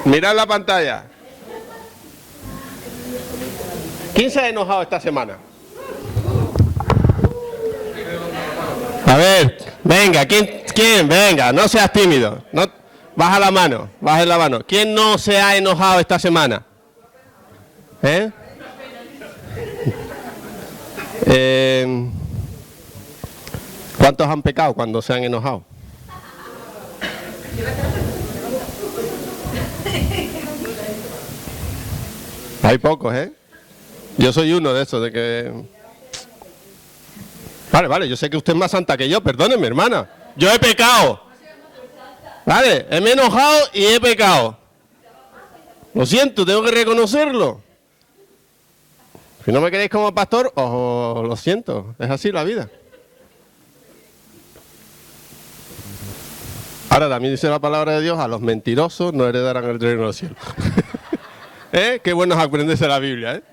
Mirad la pantalla. ¿Quién se ha enojado esta semana? A ver, venga, ¿quién? Venga, no seas tímido. No, baja la mano. ¿Quién no se ha enojado esta semana? ¿Cuántos han pecado cuando se han enojado? Hay pocos, ¿eh? Yo soy uno de esos, de que... Vale, yo sé que usted es más santa que yo, perdóneme, hermana. Yo he pecado. Vale, me he enojado y he pecado. Lo siento, tengo que reconocerlo. Si no me queréis como pastor, os lo siento, es así la vida. Ahora también dice la palabra de Dios, a los mentirosos no heredarán el reino de los cielos. Qué bueno es aprenderse la Biblia, ¿eh?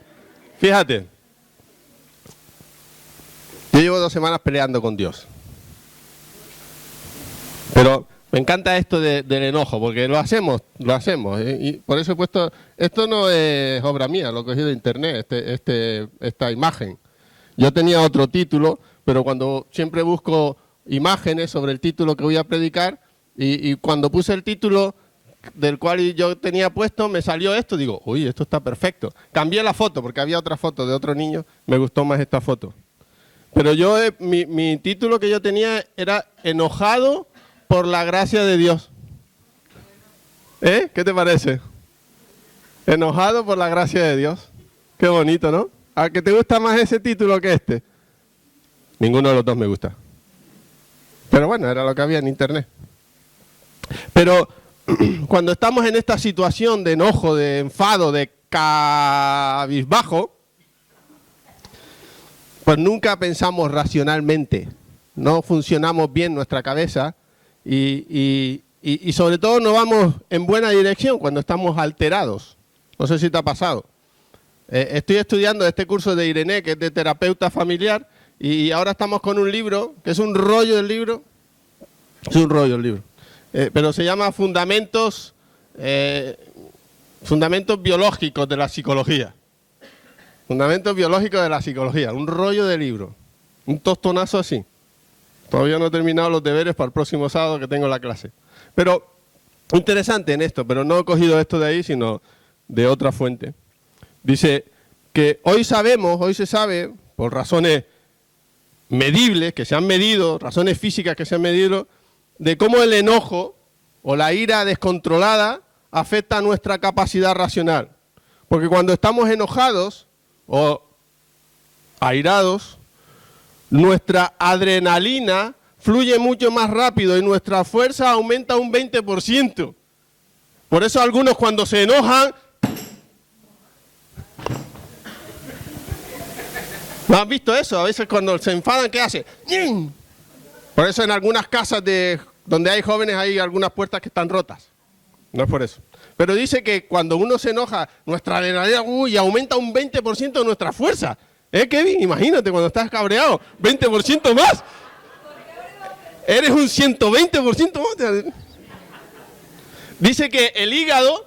Fíjate. Yo llevo 2 semanas peleando con Dios. Pero me encanta esto del enojo, porque lo hacemos. Y por eso he puesto, esto no es obra mía, lo he cogido de internet, esta imagen. Yo tenía otro título, pero cuando siempre busco imágenes sobre el título que voy a predicar, y cuando puse el título del cual yo tenía puesto, me salió esto, digo, uy, esto está perfecto. Cambié la foto, porque había otra foto de otro niño, me gustó más esta foto. Pero mi título que yo tenía era enojado por la gracia de Dios. ¿Qué te parece? Enojado por la gracia de Dios. Qué bonito, ¿no? ¿A qué te gusta más ese título que este? Ninguno de los dos me gusta. Pero bueno, era lo que había en internet. Pero cuando estamos en esta situación de enojo, de enfado, de cabizbajo, pues nunca pensamos racionalmente, no funcionamos bien nuestra cabeza y sobre todo no vamos en buena dirección cuando estamos alterados. No sé si te ha pasado. Estoy estudiando este curso de Irene, que es de terapeuta familiar, y ahora estamos con un libro, que es un rollo el libro. Es un rollo el libro. Pero se llama Fundamentos Biológicos de la Psicología. Fundamentos Biológicos de la Psicología. Un rollo de libro. Un tostonazo así. Todavía no he terminado los deberes para el próximo sábado que tengo la clase. Pero interesante en esto, pero no he cogido esto de ahí, sino de otra fuente. Dice que hoy se sabe, por razones medibles, que se han medido, razones físicas que se han medido, de cómo el enojo o la ira descontrolada afecta a nuestra capacidad racional. Porque cuando estamos enojados o airados, nuestra adrenalina fluye mucho más rápido y nuestra fuerza aumenta un 20%. Por eso algunos cuando se enojan... ¿No has visto eso? A veces cuando se enfadan, ¿qué hace? Por eso en algunas casas donde hay jóvenes hay algunas puertas que están rotas. No es por eso. Pero dice que cuando uno se enoja, nuestra adrenalina aumenta un 20% de nuestra fuerza. Kevin? Imagínate cuando estás cabreado, 20% más. Eres un 120% más. Dice que el hígado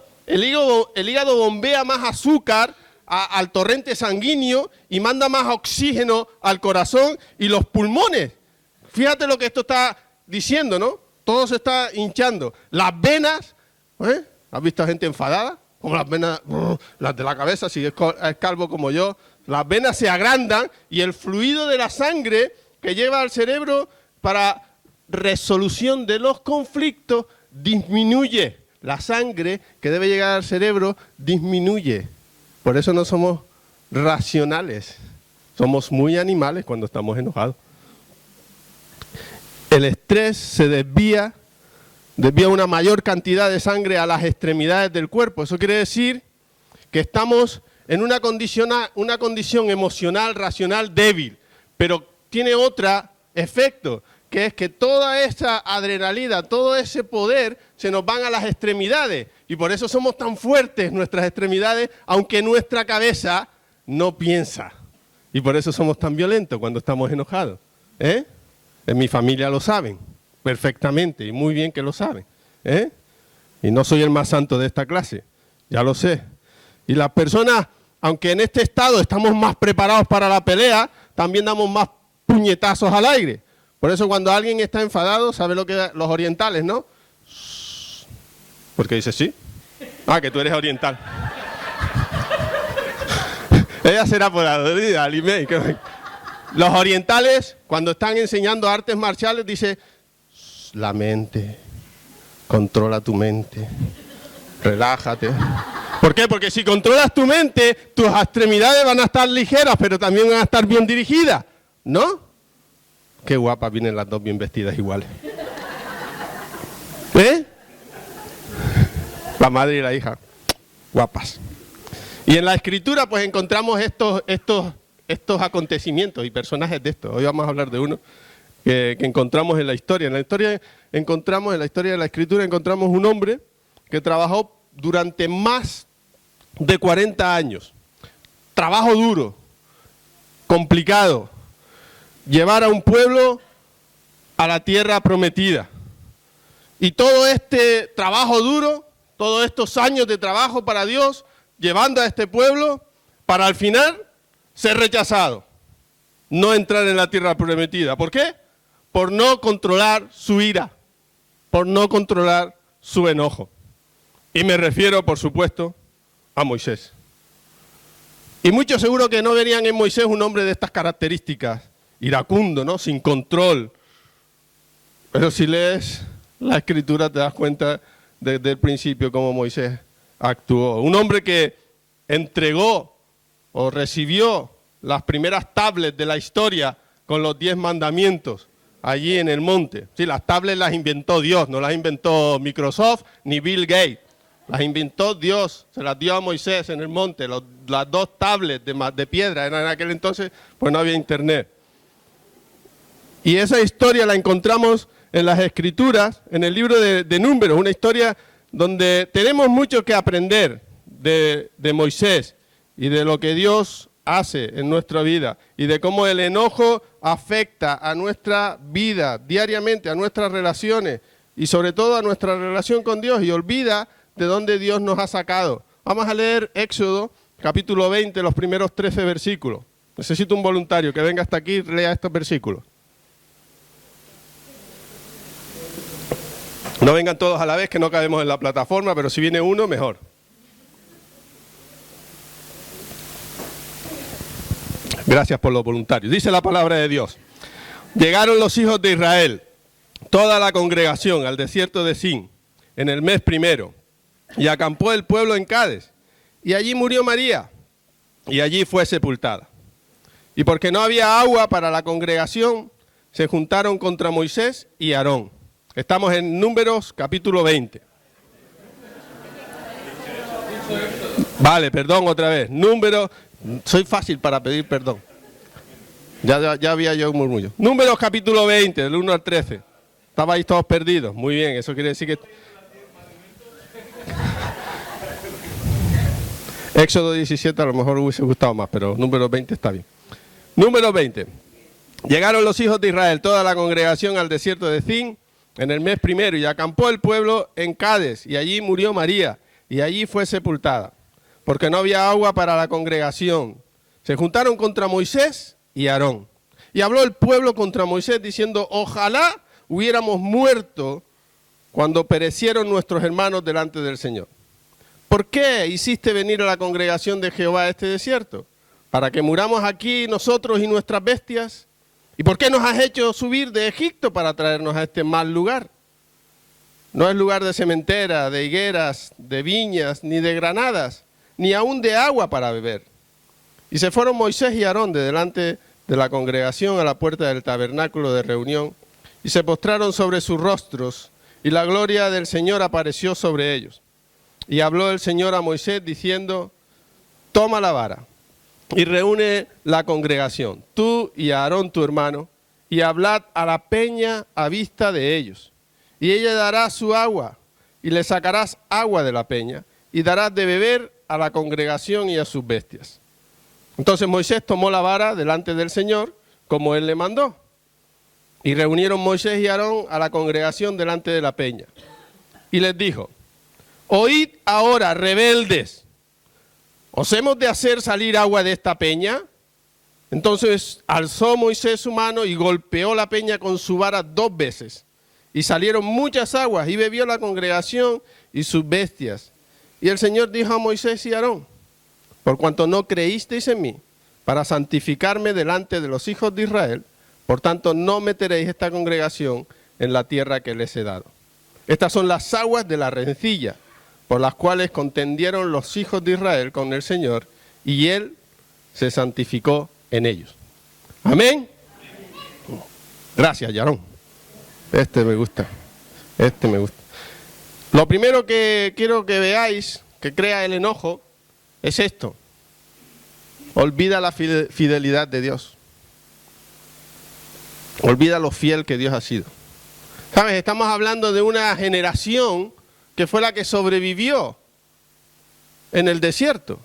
bombea más azúcar al torrente sanguíneo y manda más oxígeno al corazón y los pulmones. Fíjate lo que esto está diciendo, ¿no? Todo se está hinchando. Las venas, ¿has visto a gente enfadada? Como las venas, las de la cabeza, si es calvo como yo. Las venas se agrandan y el fluido de la sangre que lleva al cerebro para resolución de los conflictos disminuye. La sangre que debe llegar al cerebro disminuye. Por eso no somos racionales. Somos muy animales cuando estamos enojados. El estrés se desvía una mayor cantidad de sangre a las extremidades del cuerpo. Eso quiere decir que estamos en una condición emocional, racional débil, pero tiene otro efecto, que es que toda esa adrenalina, todo ese poder se nos van a las extremidades y por eso somos tan fuertes nuestras extremidades, aunque nuestra cabeza no piensa. Y por eso somos tan violentos cuando estamos enojados. En mi familia lo saben perfectamente y muy bien que lo saben. Y no soy el más santo de esta clase, ya lo sé. Y las personas, aunque en este estado estamos más preparados para la pelea, también damos más puñetazos al aire. Por eso cuando alguien está enfadado, ¿sabe lo que los orientales, no? Porque dice sí. Ah, que tú eres oriental. Ella será por Alimei. Los orientales, cuando están enseñando artes marciales, dice la mente, controla tu mente, relájate. ¿Por qué? Porque si controlas tu mente, tus extremidades van a estar ligeras, pero también van a estar bien dirigidas, ¿no? Qué guapas vienen las dos bien vestidas iguales. ¿Eh? La madre y la hija, guapas. Y en la escritura pues encontramos estos acontecimientos y personajes de estos. Hoy vamos a hablar de uno que encontramos en la historia. En la historia de la escritura encontramos un hombre que trabajó durante más de 40 años. Trabajo duro, complicado. Llevar a un pueblo a la tierra prometida. Y todo este trabajo duro, todos estos años de trabajo para Dios, llevando a este pueblo, para al final ser rechazado. No entrar en la tierra prometida. ¿Por qué? Por no controlar su ira, por no controlar su enojo. Y me refiero, por supuesto, a Moisés. Y muchos seguro que no verían en Moisés un hombre de estas características, iracundo, ¿no? Sin control. Pero si lees la escritura te das cuenta desde el principio cómo Moisés actuó. Un hombre que entregó o recibió las primeras tablets de la historia con los 10 mandamientos allí en el monte. Sí, las tablets las inventó Dios, no las inventó Microsoft ni Bill Gates. Las inventó Dios, se las dio a Moisés en el monte, las 2 tablets de piedra. En aquel entonces pues no había internet. Y esa historia la encontramos en las Escrituras, en el libro de Números, una historia donde tenemos mucho que aprender de Moisés y de lo que Dios hace en nuestra vida y de cómo el enojo afecta a nuestra vida diariamente, a nuestras relaciones y sobre todo a nuestra relación con Dios y olvida de dónde Dios nos ha sacado. Vamos a leer Éxodo, capítulo 20, los primeros 13 versículos. Necesito un voluntario que venga hasta aquí y lea estos versículos. No vengan todos a la vez, que no cabemos en la plataforma, pero si viene uno, mejor. Gracias por los voluntarios. Dice la palabra de Dios. Llegaron los hijos de Israel, toda la congregación, al desierto de Sin, en el mes primero, y acampó el pueblo en Cades. Y allí murió María, y allí fue sepultada. Y porque no había agua para la congregación, se juntaron contra Moisés y Aarón. Estamos en Números, capítulo 20. Vale, perdón otra vez. Números, soy fácil para pedir perdón. Ya había yo un murmullo. Números, capítulo 20, del 1 al 13. Estabais todos perdidos. Muy bien, eso quiere decir que... Éxodo 17 a lo mejor hubiese gustado más, pero Números 20 está bien. Números 20. Llegaron los hijos de Israel, toda la congregación, al desierto de Zin, en el mes primero, y acampó el pueblo en Cades, y allí murió María, y allí fue sepultada, porque no había agua para la congregación. Se juntaron contra Moisés y Aarón. Y habló el pueblo contra Moisés, diciendo, ojalá hubiéramos muerto cuando perecieron nuestros hermanos delante del Señor. ¿Por qué hiciste venir a la congregación de Jehová a este desierto? ¿Para que muramos aquí nosotros y nuestras bestias? ¿Y por qué nos has hecho subir de Egipto para traernos a este mal lugar? No es lugar de sementera, de higueras, de viñas, ni de granadas, ni aún de agua para beber. Y se fueron Moisés y Aarón de delante de la congregación a la puerta del tabernáculo de reunión, y se postraron sobre sus rostros, y la gloria del Señor apareció sobre ellos. Y habló el Señor a Moisés diciendo, toma la vara y reúne la congregación, tú y Aarón tu hermano, y hablad a la peña a vista de ellos. Y ella dará su agua, y le sacarás agua de la peña, y darás de beber a la congregación y a sus bestias. Entonces Moisés tomó la vara delante del Señor, como él le mandó. Y reunieron Moisés y Aarón a la congregación delante de la peña. Y les dijo, Oíd ahora, rebeldes, ¿os hemos de hacer salir agua de esta peña? Entonces alzó Moisés su mano y golpeó la peña con su vara 2 veces. Y salieron muchas aguas y bebió la congregación y sus bestias. Y el Señor dijo a Moisés y a Aarón: por cuanto no creísteis en mí, para santificarme delante de los hijos de Israel, por tanto no meteréis esta congregación en la tierra que les he dado. Estas son las aguas de la rencilla, por las cuales contendieron los hijos de Israel con el Señor, y Él se santificó en ellos. Amén. Gracias, Yarón. Este me gusta. Lo primero que quiero que veáis, que crea el enojo, es esto. Olvida la fidelidad de Dios. Olvida lo fiel que Dios ha sido. ¿Sabes? Estamos hablando de una generación que fue la que sobrevivió en el desierto.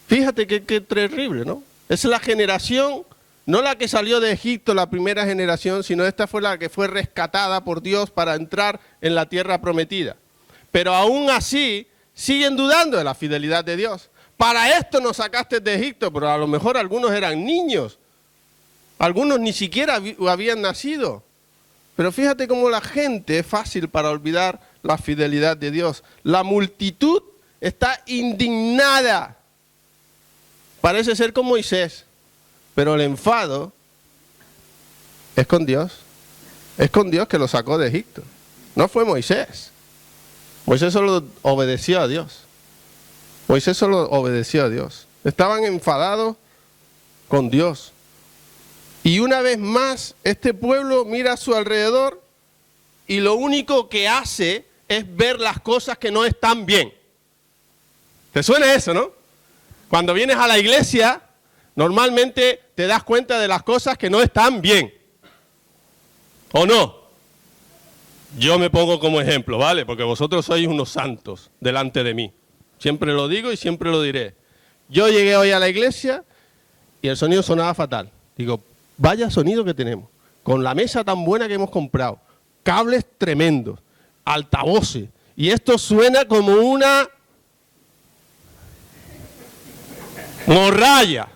Fíjate qué terrible, ¿no? Es la generación, no la que salió de Egipto, la primera generación, sino esta fue la que fue rescatada por Dios para entrar en la tierra prometida. Pero aún así siguen dudando de la fidelidad de Dios. Para esto nos sacaste de Egipto, pero a lo mejor algunos eran niños. Algunos ni siquiera habían nacido. Pero fíjate cómo la gente es fácil para olvidar la fidelidad de Dios. La multitud está indignada. Parece ser con Moisés, pero el enfado es con Dios. Es con Dios que lo sacó de Egipto. No fue Moisés. Moisés solo obedeció a Dios. Moisés solo obedeció a Dios. Estaban enfadados con Dios. Y una vez más, este pueblo mira a su alrededor y lo único que hace es ver las cosas que no están bien. ¿Te suena eso, no? Cuando vienes a la iglesia, normalmente te das cuenta de las cosas que no están bien. ¿O no? Yo me pongo como ejemplo, ¿vale? Porque vosotros sois unos santos delante de mí. Siempre lo digo y siempre lo diré. Yo llegué hoy a la iglesia y el sonido sonaba fatal. Digo, vaya sonido que tenemos. Con la mesa tan buena que hemos comprado. Cables tremendos. Altavoces. Y esto suena como una morralla.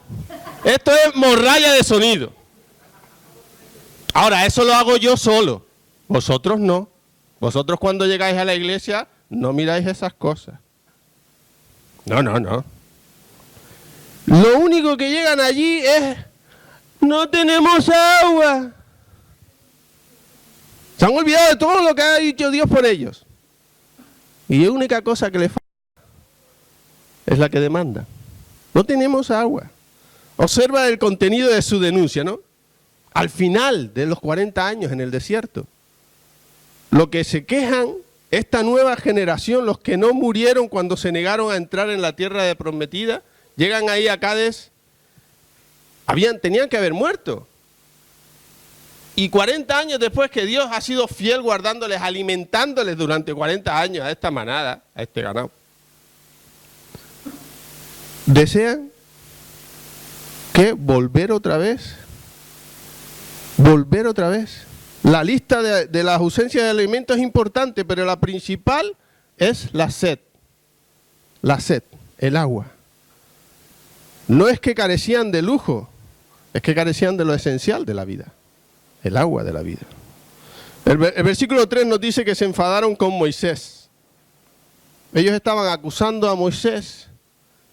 Esto es morralla de sonido. Ahora, eso lo hago yo solo. Vosotros no. Vosotros cuando llegáis a la iglesia no miráis esas cosas. No. Lo único que llegan allí es: no tenemos agua. Se han olvidado de todo lo que ha dicho Dios por ellos. Y la única cosa que les falta es la que demanda. No tenemos agua. Observa el contenido de su denuncia, ¿no? Al final de los 40 años en el desierto, lo que se quejan esta nueva generación, los que no murieron cuando se negaron a entrar en la tierra de prometida, llegan ahí a Cádiz, tenían que haber muerto. Y 40 años después que Dios ha sido fiel guardándoles, alimentándoles durante 40 años a esta manada, a este ganado, desean que volver otra vez. La lista de las ausencias de alimentos es importante, pero la principal es la sed. La sed, el agua. No es que carecían de lujo, es que carecían de lo esencial de la vida. El agua de la vida. El versículo 3 nos dice que se enfadaron con Moisés. Ellos estaban acusando a Moisés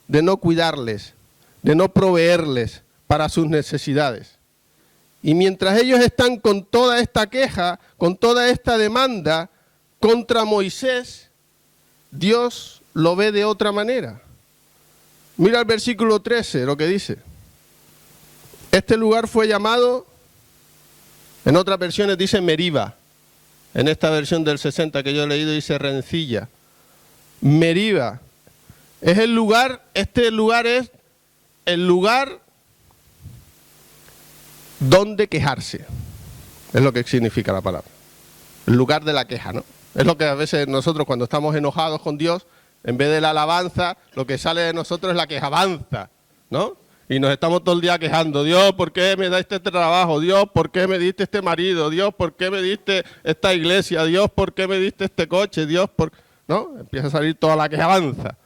de no cuidarles, de no proveerles para sus necesidades. Y mientras ellos están con toda esta queja, con toda esta demanda contra Moisés, Dios lo ve de otra manera. Mira el versículo 13, lo que dice. Este lugar fue llamado, en otras versiones dice Meriba. En esta versión del 60 que yo he leído dice rencilla. Meriba. Es el lugar, este lugar es el lugar donde quejarse. Es lo que significa la palabra. El lugar de la queja, ¿no? Es lo que a veces nosotros cuando estamos enojados con Dios, en vez de la alabanza, lo que sale de nosotros es la quejabanza, ¿no? Y nos estamos todo el día quejando. Dios, ¿por qué me diste este trabajo? Dios, ¿por qué me diste este marido? Dios, ¿por qué me diste esta iglesia? Dios, ¿por qué me diste este coche? Dios, ¿por qué? ¿no? Empieza a salir toda la quejanza.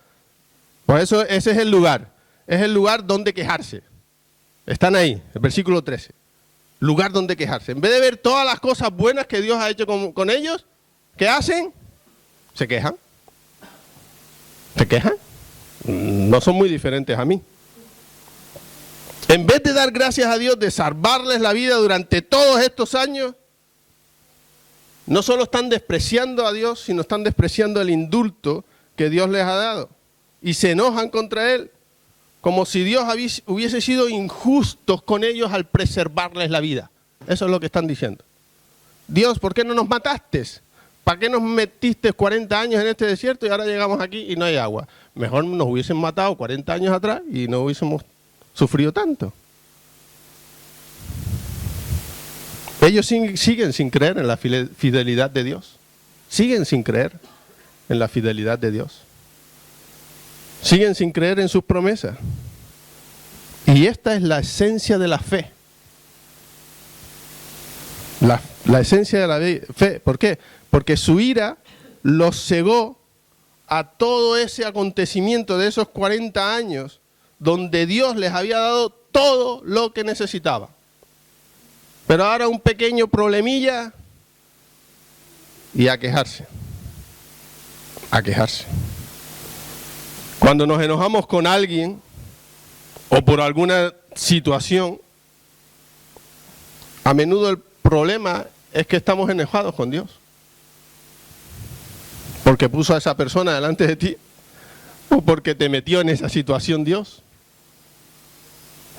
Pues eso, ese es el lugar donde quejarse. Están ahí, el versículo 13. Lugar donde quejarse. En vez de ver todas las cosas buenas que Dios ha hecho con ellos, ¿qué hacen? Se quejan. ¿Se quejan? No son muy diferentes a mí. En vez de dar gracias a Dios de salvarles la vida durante todos estos años, no solo están despreciando a Dios, sino están despreciando el indulto que Dios les ha dado. Y se enojan contra Él, como si Dios hubiese sido injusto con ellos al preservarles la vida. Eso es lo que están diciendo. Dios, ¿por qué no nos mataste? ¿Para qué nos metiste 40 años en este desierto y ahora llegamos aquí y no hay agua? Mejor nos hubiesen matado 40 años atrás y no hubiésemos sufrido tanto. Ellos siguen sin creer en la fidelidad de Dios. Siguen sin creer en la fidelidad de Dios. Siguen sin creer en sus promesas. Y esta es la esencia de la fe. La esencia de la fe. ¿Por qué? Porque su ira los cegó a todo ese acontecimiento de esos 40 años donde Dios les había dado todo lo que necesitaba. Pero ahora un pequeño problemilla y a quejarse. A quejarse. Cuando nos enojamos con alguien o por alguna situación, a menudo el problema es que estamos enojados con Dios. Porque puso a esa persona delante de ti, o porque te metió en esa situación Dios.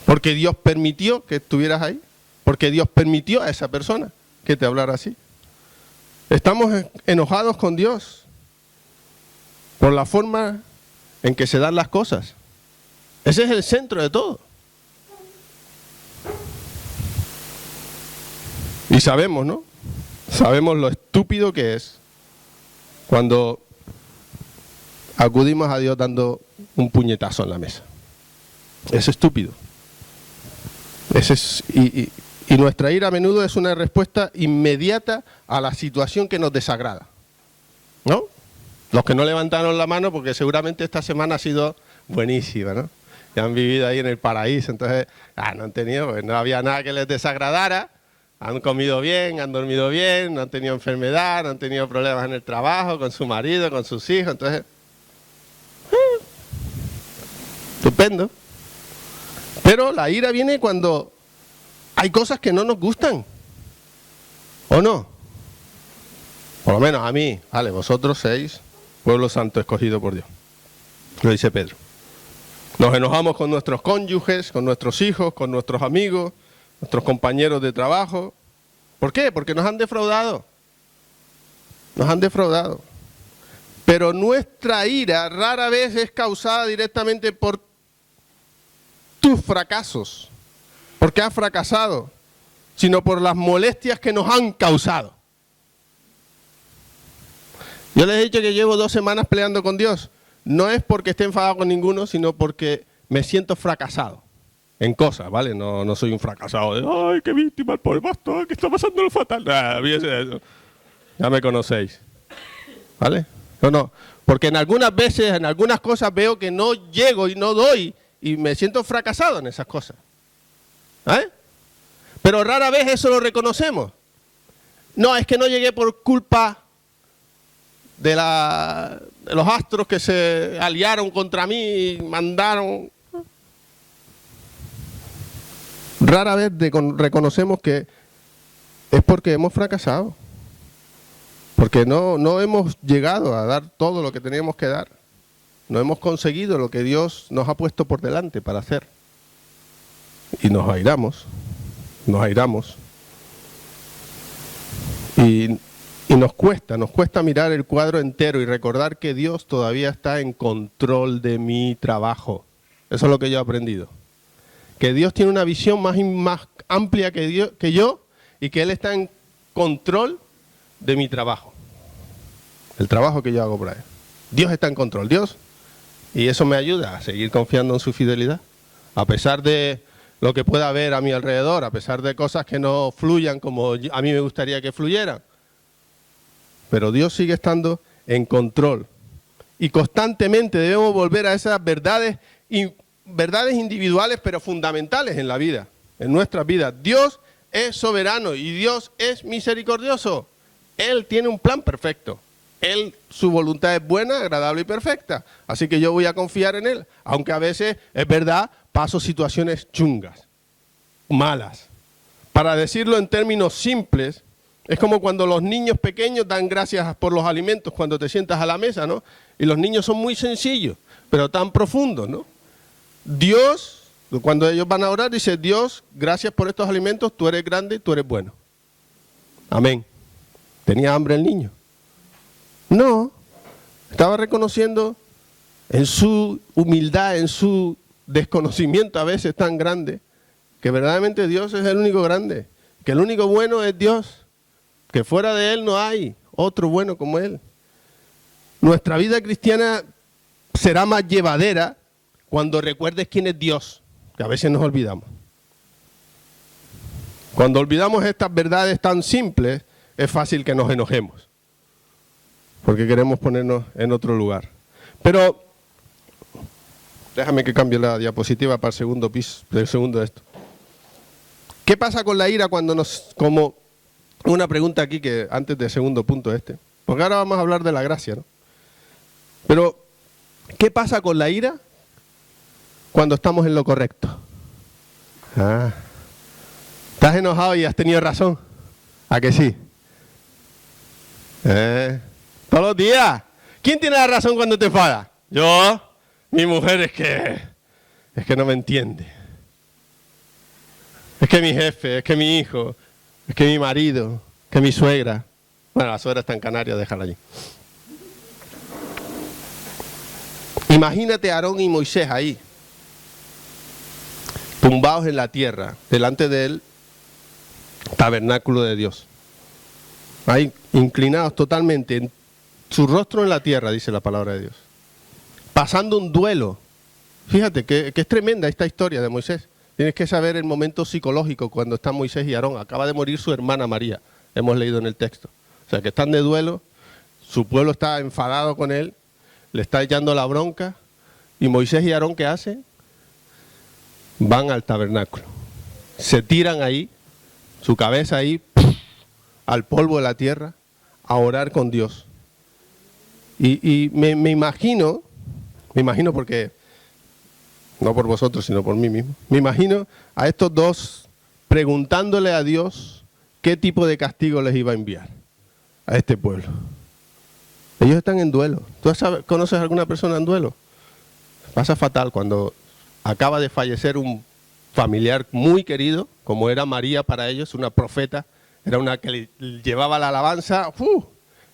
Porque Dios permitió que estuvieras ahí. Porque Dios permitió a esa persona que te hablara así. Estamos enojados con Dios por la forma en que se dan las cosas. Ese es el centro de todo. Y sabemos, ¿no? Sabemos lo estúpido que es cuando acudimos a Dios dando un puñetazo en la mesa. Es estúpido. Y nuestra ira a menudo es una respuesta inmediata a la situación que nos desagrada, ¿no? Los que no levantaron la mano, porque seguramente esta semana ha sido buenísima, ¿no? Y han vivido ahí en el paraíso, entonces no han tenido, pues no había nada que les desagradara, han comido bien, han dormido bien, no han tenido enfermedad, no han tenido problemas en el trabajo, con su marido, con sus hijos, entonces, estupendo. Pero la ira viene cuando hay cosas que no nos gustan, ¿o no? Por lo menos a mí, vale, vosotros sois pueblo santo escogido por Dios, lo dice Pedro. Nos enojamos con nuestros cónyuges, con nuestros hijos, con nuestros amigos, nuestros compañeros de trabajo. ¿Por qué? Porque nos han defraudado. Nos han defraudado. Pero nuestra ira rara vez es causada directamente por tus fracasos, porque has fracasado, sino por las molestias que nos han causado. Yo les he dicho que llevo 2 semanas peleando con Dios. No es porque esté enfadado con ninguno, sino porque me siento fracasado en cosas, ¿vale? No soy un fracasado de, ¡ay, qué víctima el pobre pastor, que está pasando lo fatal! Fíjese de eso. Ya me conocéis, ¿vale? No, porque en algunas veces, en algunas cosas veo que no llego y no doy y me siento fracasado en esas cosas. ¿Eh? Pero rara vez eso lo reconocemos. No, es que no llegué por culpa de los astros que se aliaron contra mí y mandaron. Rara vez reconocemos que es porque hemos fracasado. Porque no hemos llegado a dar todo lo que teníamos que dar. No hemos conseguido lo que Dios nos ha puesto por delante para hacer. Y nos airamos. Y nos cuesta mirar el cuadro entero y recordar que Dios todavía está en control de mi trabajo. Eso es lo que yo he aprendido. Que Dios tiene una visión más amplia que yo y que Él está en control de mi trabajo. El trabajo que yo hago por ahí. Dios está en control. Y eso me ayuda a seguir confiando en su fidelidad. A pesar de lo que pueda haber a mi alrededor, a pesar de cosas que no fluyan como a mí me gustaría que fluyeran. Pero Dios sigue estando en control y constantemente debemos volver a esas verdades individuales pero fundamentales en la vida, en nuestras vidas. Dios es soberano y Dios es misericordioso. Él tiene un plan perfecto. Su voluntad es buena, agradable y perfecta. Así que yo voy a confiar en Él. Aunque a veces, es verdad, paso situaciones chungas, malas. Para decirlo en términos simples, es como cuando los niños pequeños dan gracias por los alimentos cuando te sientas a la mesa, ¿no? Y los niños son muy sencillos, pero tan profundos, ¿no? Dios, cuando ellos van a orar, dice: Dios, gracias por estos alimentos, tú eres grande, tú eres bueno. Amén. ¿Tenía hambre el niño? No. Estaba reconociendo en su humildad, en su desconocimiento a veces tan grande, que verdaderamente Dios es el único grande, que el único bueno es Dios, que fuera de Él no hay otro bueno como Él. Nuestra vida cristiana será más llevadera cuando recuerdes quién es Dios, que a veces nos olvidamos. Cuando olvidamos estas verdades tan simples, es fácil que nos enojemos, porque queremos ponernos en otro lugar. Pero, déjame que cambie la diapositiva para el segundo piso, el segundo de esto. ¿Qué pasa con la ira cuando como una pregunta aquí que antes del segundo punto porque ahora vamos a hablar de la gracia, ¿no? Pero, ¿qué pasa con la ira cuando estamos en lo correcto? ¿Estás enojado y has tenido razón? ¿A que sí? Todos los días. ¿Quién tiene la razón cuando te enfadas? Yo. Mi mujer es que no me entiende. Es que mi jefe, es que mi hijo, es que mi marido, es que mi suegra. Bueno, la suegra está en Canarias, déjala allí. Imagínate a Aarón y Moisés ahí, tumbados en la tierra, delante del tabernáculo de Dios. Ahí, inclinados totalmente, en su rostro en la tierra, dice la palabra de Dios. Pasando un duelo. Fíjate que es tremenda esta historia de Moisés. Tienes que saber el momento psicológico cuando están Moisés y Aarón. Acaba de morir su hermana María, hemos leído en el texto. O sea, que están de duelo, su pueblo está enfadado con él, le está echando la bronca, y Moisés y Aarón, ¿qué hacen? Van al tabernáculo. Se tiran ahí, su cabeza ahí, al polvo de la tierra, a orar con Dios. Y me imagino porque, no por vosotros, sino por mí mismo, me imagino a estos dos preguntándole a Dios qué tipo de castigo les iba a enviar a este pueblo. Ellos están en duelo. ¿Tú conoces a alguna persona en duelo? Pasa fatal cuando acaba de fallecer un familiar muy querido, como era María para ellos, una profeta, era una que le llevaba la alabanza,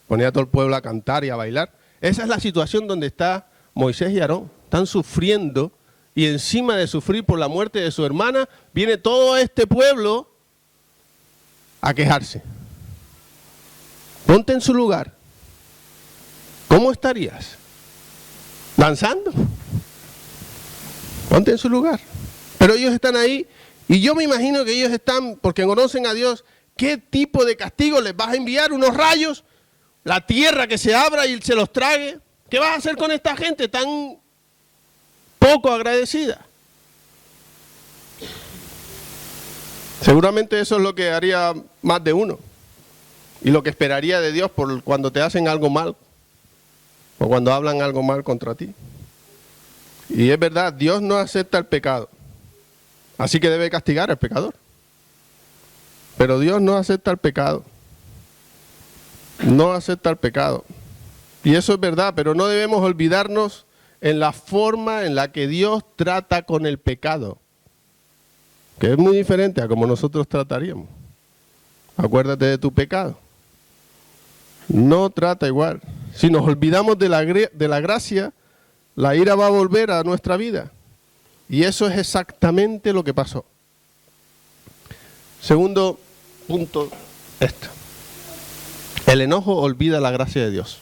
ponía a todo el pueblo a cantar y a bailar. Esa es la situación donde está Moisés y Aarón. Están sufriendo, y encima de sufrir por la muerte de su hermana, viene todo este pueblo a quejarse. Ponte en su lugar. ¿Cómo estarías? ¿Danzando? Ponte en su lugar. Pero ellos están ahí, y yo me imagino que ellos están, porque conocen a Dios, ¿qué tipo de castigo les vas a enviar? ¿Unos rayos? ¿La tierra que se abra y se los trague? ¿Qué vas a hacer con esta gente tan poco agradecida? Seguramente eso es lo que haría más de uno, y lo que esperaría de Dios por cuando te hacen algo mal, o cuando hablan algo mal contra ti. Y es verdad, Dios no acepta el pecado, así que debe castigar al pecador. Pero Dios no acepta el pecado. No acepta el pecado. Y eso es verdad, pero no debemos olvidarnos en la forma en la que Dios trata con el pecado, que es muy diferente a como nosotros trataríamos. Acuérdate de tu pecado. No trata igual. Si nos olvidamos de la gracia, la ira va a volver a nuestra vida. Y eso es exactamente lo que pasó. Segundo punto, esto. El enojo olvida la gracia de Dios.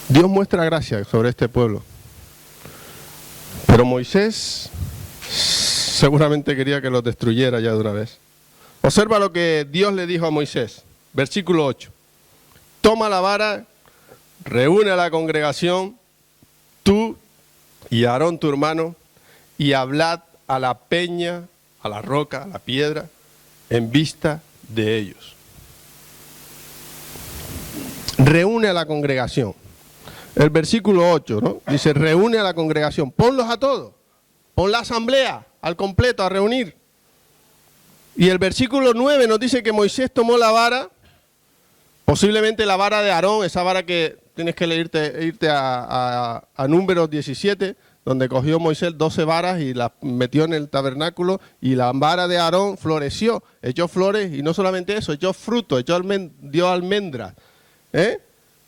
Dios muestra gracia sobre este pueblo. Pero Moisés Seguramente quería que los destruyera ya de una vez. Observa lo que Dios le dijo a Moisés. Versículo 8. Toma la vara, reúne a la congregación, tú y Aarón tu hermano, y hablad a la peña, a la roca, a la piedra, en vista de ellos. Reúne a la congregación. El versículo 8, ¿no? Dice, reúne a la congregación. Ponlos a todos. Pon la asamblea al completo a reunir. Y el versículo 9 nos dice que Moisés tomó la vara, posiblemente la vara de Aarón, esa vara que tienes que irte a Números 17, donde cogió Moisés 12 varas y las metió en el tabernáculo, y la vara de Aarón floreció, echó flores, y no solamente eso, echó fruto, dio almendras.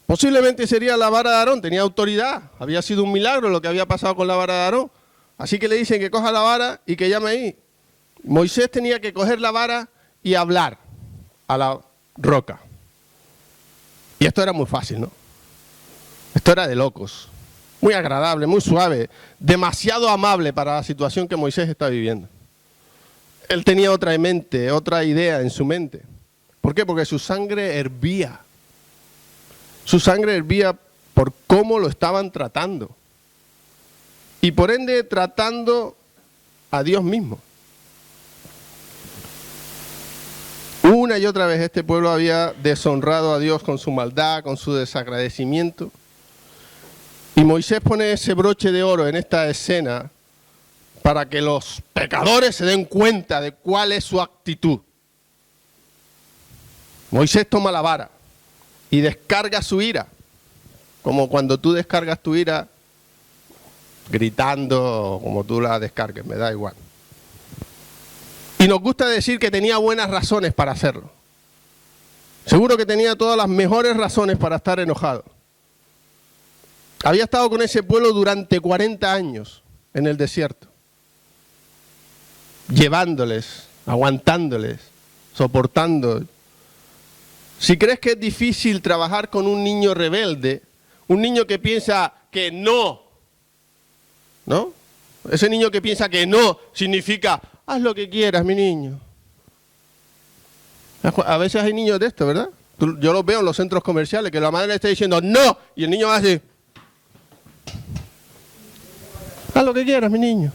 Posiblemente sería la vara de Aarón, tenía autoridad, había sido un milagro lo que había pasado con la vara de Aarón. Así que le dicen que coja la vara y que llame ahí. Moisés tenía que coger la vara y hablar a la roca. Y esto era muy fácil, ¿no? Esto era de locos. Muy agradable, muy suave, demasiado amable para la situación que Moisés está viviendo. Él tenía otra mente, otra idea en su mente. ¿Por qué? Porque su sangre hervía. Su sangre hervía por cómo lo estaban tratando. Y por ende tratando a Dios mismo. Una y otra vez este pueblo había deshonrado a Dios con su maldad, con su desagradecimiento. Y Moisés pone ese broche de oro en esta escena para que los pecadores se den cuenta de cuál es su actitud. Moisés toma la vara y descarga su ira, como cuando tú descargas tu ira gritando, como tú la descargues, me da igual. Y nos gusta decir que tenía buenas razones para hacerlo. Seguro que tenía todas las mejores razones para estar enojado. Había estado con ese pueblo durante 40 años en el desierto, llevándoles, aguantándoles, soportando. Si crees que es difícil trabajar con un niño rebelde, un niño que piensa que no, ¿no? Ese niño que piensa que no significa, haz lo que quieras, mi niño. A veces hay niños de esto, ¿verdad? Yo los veo en los centros comerciales, que la madre le está diciendo no, y el niño va así. Haz lo que quieras, mi niño.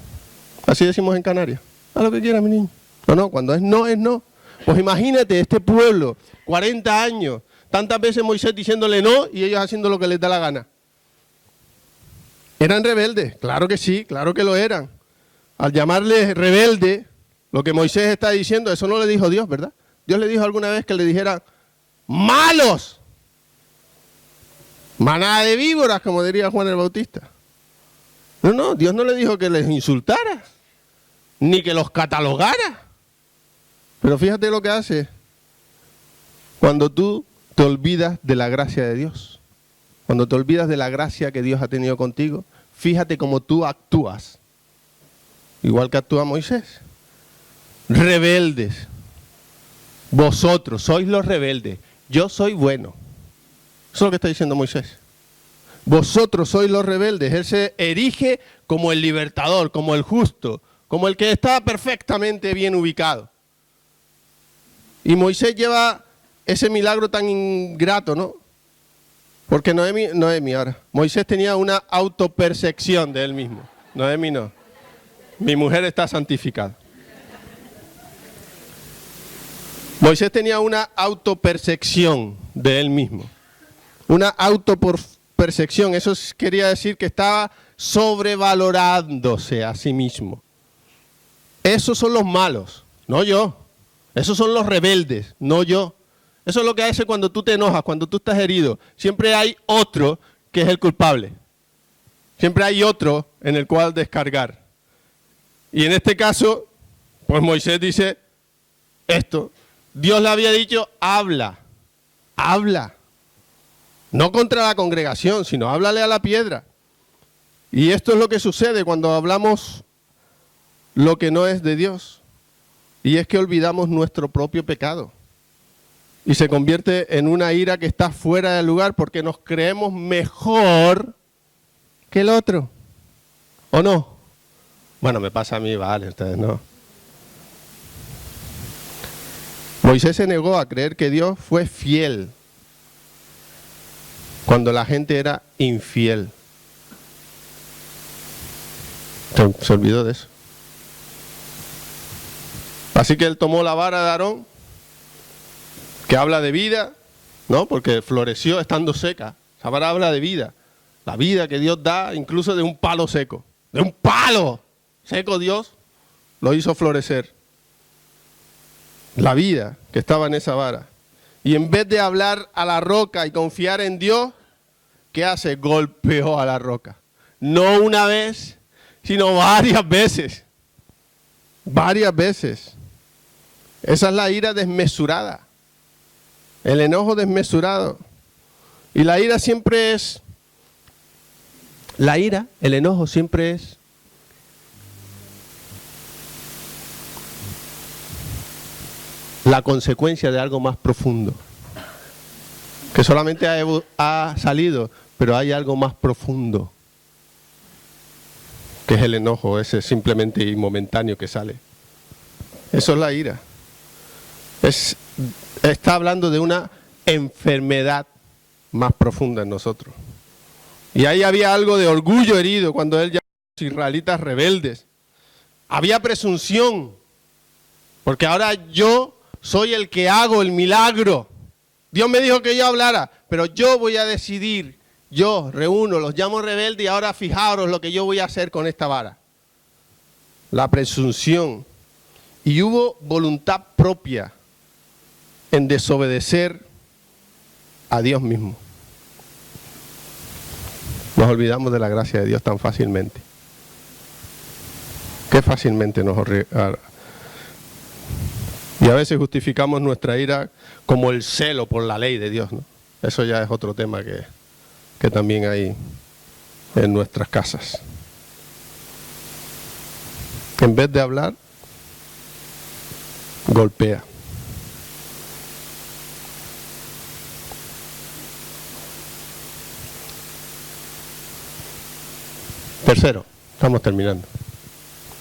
Así decimos en Canarias. Haz lo que quieras, mi niño. No, cuando es no, es no. Pues imagínate este pueblo, 40 años, tantas veces Moisés diciéndole no y ellos haciendo lo que les da la gana. ¿Eran rebeldes? Claro que sí, claro que lo eran. Al llamarles rebelde, lo que Moisés está diciendo, eso no le dijo Dios, ¿verdad? Dios le dijo alguna vez que le dijera malos, manada de víboras, como diría Juan el Bautista. No, Dios no le dijo que les insultara, ni que los catalogara. Pero fíjate lo que hace cuando tú te olvidas de la gracia de Dios. Cuando te olvidas de la gracia que Dios ha tenido contigo, fíjate cómo tú actúas. Igual que actúa Moisés. Rebeldes. Vosotros sois los rebeldes. Yo soy bueno. Eso es lo que está diciendo Moisés. Vosotros sois los rebeldes. Él se erige como el libertador, como el justo, como el que está perfectamente bien ubicado. Y Moisés lleva ese milagro tan ingrato, ¿no? Porque Noemi ahora. Moisés tenía una autopercepción de él mismo. Noemi no. Mi mujer está santificada. Moisés tenía una autopercepción de él mismo. Una autopercepción. Eso quería decir que estaba sobrevalorándose a sí mismo. Esos son los malos, no yo. Esos son los rebeldes, no yo. Eso es lo que hace cuando tú te enojas, cuando tú estás herido. Siempre hay otro que es el culpable. Siempre hay otro en el cual descargar. Y en este caso, pues Moisés dice esto. Dios le había dicho, habla. No contra la congregación, sino háblale a la piedra. Y esto es lo que sucede cuando hablamos lo que no es de Dios. Y es que olvidamos nuestro propio pecado. Y se convierte en una ira que está fuera del lugar porque nos creemos mejor que el otro. ¿O no? Bueno, me pasa a mí, vale, ustedes no. Moisés se negó a creer que Dios fue fiel cuando la gente era infiel. Se olvidó de eso. Así que él tomó la vara de Aarón, que habla de vida, ¿no? Porque floreció estando seca. Esa vara habla de vida. La vida que Dios da incluso de un palo seco. De un palo seco Dios lo hizo florecer. La vida que estaba en esa vara. Y en vez de hablar a la roca y confiar en Dios, ¿qué hace? Golpeó a la roca. No una vez, sino varias veces. Varias veces. Esa es la ira desmesurada. El enojo desmesurado. Y la ira siempre es... La ira, el enojo siempre es... la consecuencia de algo más profundo. Que solamente ha salido, pero hay algo más profundo. Que es el enojo, ese simplemente y momentáneo que sale. Eso es la ira. Está hablando de una enfermedad más profunda en nosotros. Y ahí había algo de orgullo herido cuando él llamó a los israelitas rebeldes. Había presunción, porque ahora yo soy el que hago el milagro. Dios me dijo que yo hablara, pero yo voy a decidir. Yo reúno, los llamo rebeldes y ahora fijaros lo que yo voy a hacer con esta vara. La presunción. Y hubo voluntad propia en desobedecer a Dios mismo. Nos olvidamos de la gracia de Dios tan fácilmente. Qué fácilmente nos olvidamos. Y a veces justificamos nuestra ira como el celo por la ley de Dios, ¿no? Eso ya es otro tema que también hay en nuestras casas. En vez de hablar, golpea. Tercero, estamos terminando.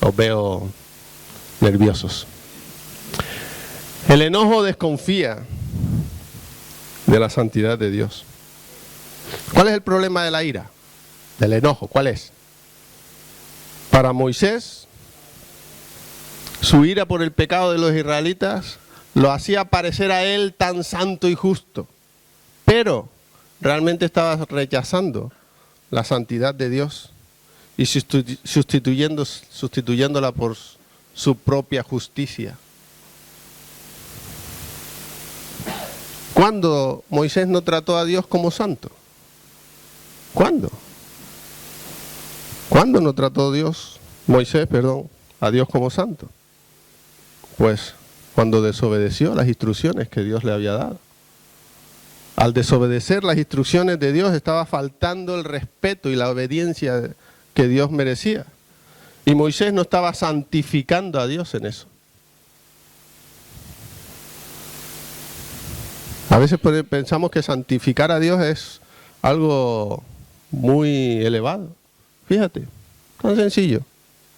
Os veo nerviosos. El enojo desconfía de la santidad de Dios. ¿Cuál es el problema de la ira? Del enojo, ¿cuál es? Para Moisés, su ira por el pecado de los israelitas lo hacía parecer a él tan santo y justo, pero realmente estaba rechazando la santidad de Dios y sustituyéndola por su propia justicia. ¿Cuándo Moisés no trató a Dios como santo? ¿Cuándo? ¿Cuándo no trató Moisés, a Dios como santo? Pues cuando desobedeció las instrucciones que Dios le había dado. Al desobedecer las instrucciones de Dios estaba faltando el respeto y la obediencia que Dios merecía. Y Moisés no estaba santificando a Dios en eso. A veces pensamos que santificar a Dios es algo muy elevado. Fíjate, tan sencillo.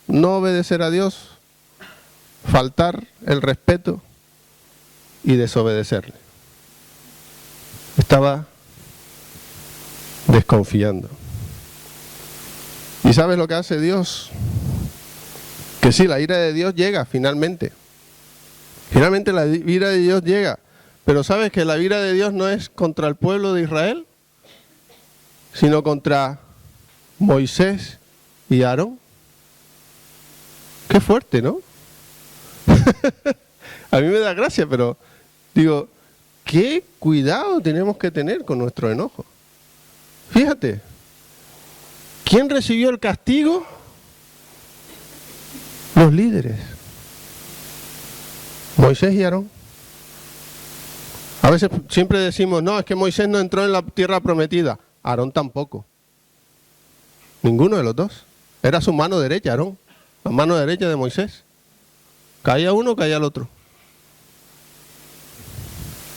No obedecer a Dios, faltar el respeto y desobedecerle. Estaba desconfiando. ¿Y sabes lo que hace Dios? Que sí, la ira de Dios llega finalmente. Finalmente la ira de Dios llega. Pero ¿sabes que la ira de Dios no es contra el pueblo de Israel? Sino contra Moisés y Aarón. Qué fuerte, ¿no? A mí me da gracia, pero digo, qué cuidado tenemos que tener con nuestro enojo. Fíjate, ¿quién recibió el castigo? Los líderes. Moisés y Aarón. A veces siempre decimos, no, es que Moisés no entró en la tierra prometida. Aarón tampoco. Ninguno de los dos. Era su mano derecha, Aarón. La mano derecha de Moisés. Caía uno, caía el otro.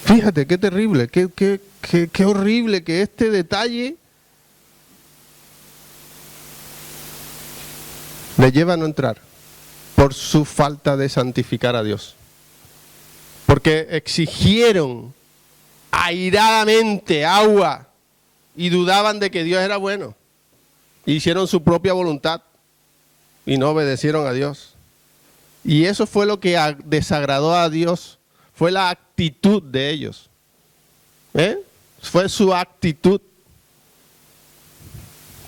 Fíjate, qué terrible, qué horrible que este detalle les lleva a no entrar por su falta de santificar a Dios. Porque exigieron airadamente agua y dudaban de que Dios era bueno. Hicieron su propia voluntad y no obedecieron a Dios. Y eso fue lo que desagradó a Dios, fue la actitud de ellos. Fue su actitud.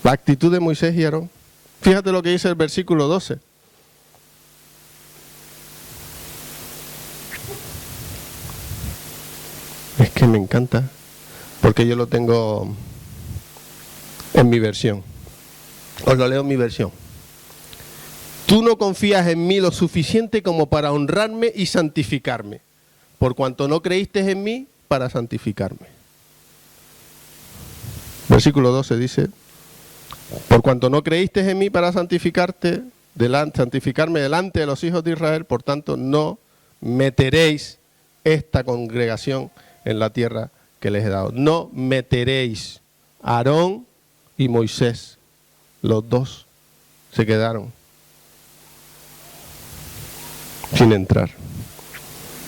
La actitud de Moisés y Aarón. Fíjate lo que dice el versículo 12. Es que me encanta, porque yo lo tengo en mi versión. Os lo leo en mi versión. Tú no confías en mí lo suficiente como para honrarme y santificarme, por cuanto no creíste en mí para santificarme. Versículo 12 dice, por cuanto no creíste en mí para santificarme delante de los hijos de Israel, por tanto no meteréis esta congregación en la tierra que les he dado. No meteréis. Aarón y Moisés, los dos, se quedaron sin entrar.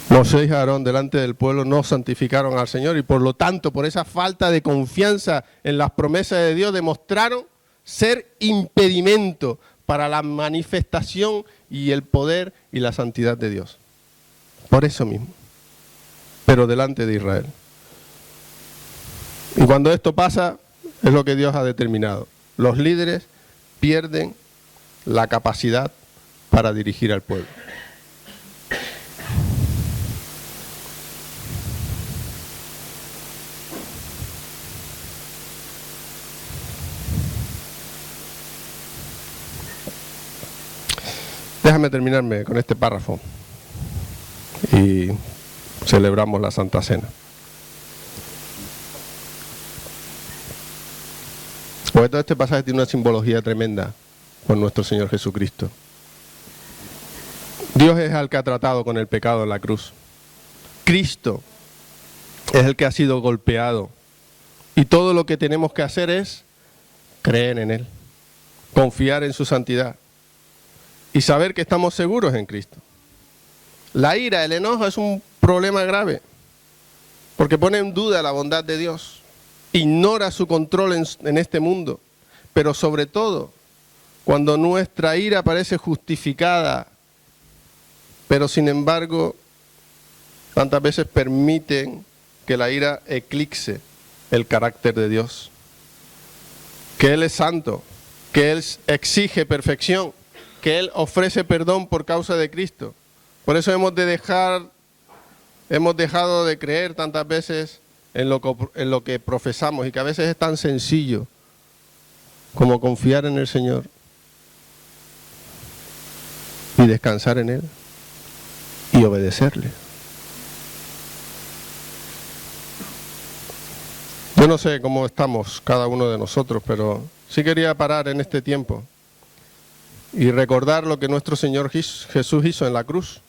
Moisés y Aarón delante del pueblo no santificaron al Señor y por lo tanto, por esa falta de confianza en las promesas de Dios, demostraron ser impedimento para la manifestación y el poder y la santidad de Dios. Por eso mismo. Pero delante de Israel. Y cuando esto pasa, es lo que Dios ha determinado. Los líderes pierden la capacidad para dirigir al pueblo. Déjame terminarme con este párrafo y celebramos la Santa Cena. Porque todo este pasaje tiene una simbología tremenda con nuestro Señor Jesucristo. Dios es el que ha tratado con el pecado en la cruz. Cristo es el que ha sido golpeado. Y todo lo que tenemos que hacer es creer en Él, confiar en su santidad y saber que estamos seguros en Cristo. La ira, el enojo es un problema grave porque pone en duda la bondad de Dios, ignora su control en este mundo, pero sobre todo cuando nuestra ira parece justificada, pero sin embargo tantas veces permiten que la ira eclipse el carácter de Dios, que Él es santo, que Él exige perfección, que Él ofrece perdón por causa de Cristo. Por eso hemos dejado de creer tantas veces en lo que profesamos y que a veces es tan sencillo como confiar en el Señor y descansar en Él y obedecerle. Yo no sé cómo estamos cada uno de nosotros, pero sí quería parar en este tiempo y recordar lo que nuestro Señor Jesús hizo en la cruz.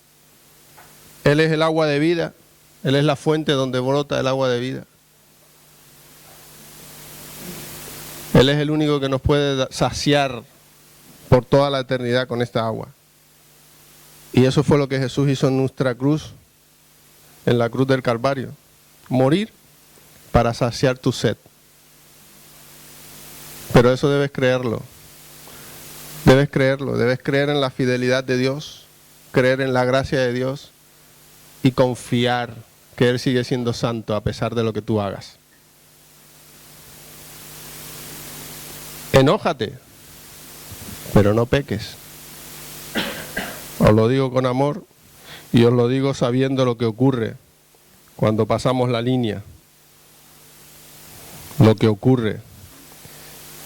Él es el agua de vida, Él es la fuente donde brota el agua de vida. Él es el único que nos puede saciar por toda la eternidad con esta agua. Y eso fue lo que Jesús hizo en nuestra cruz, en la cruz del Calvario. Morir para saciar tu sed. Pero eso debes creerlo. Debes creerlo, debes creer en la fidelidad de Dios, creer en la gracia de Dios y confiar que Él sigue siendo santo a pesar de lo que tú hagas. Enójate, pero no peques. Os lo digo con amor y os lo digo sabiendo lo que ocurre cuando pasamos la línea. Lo que ocurre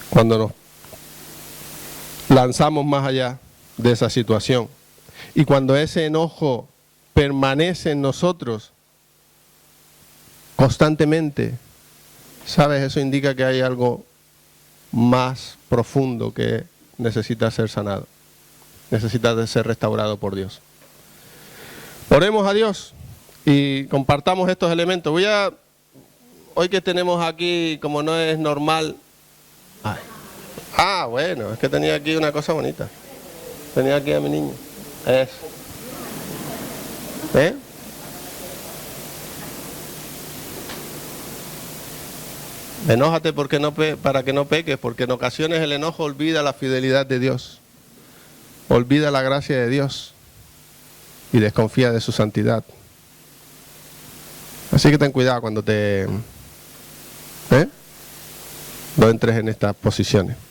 cuando nos lanzamos más allá de esa situación. Y cuando ese enojo permanece en nosotros constantemente, ¿sabes? Eso indica que hay algo más profundo que necesita ser sanado. Necesita ser restaurado por Dios. Oremos a Dios y compartamos estos elementos. Hoy que tenemos aquí, como no es normal... bueno, es que tenía aquí una cosa bonita. Tenía aquí a mi niño. Eso. ¿Eh? Enójate porque para que no peques, porque en ocasiones el enojo olvida la fidelidad de Dios, olvida la gracia de Dios y desconfía de su santidad. Así que ten cuidado cuando no entres en estas posiciones.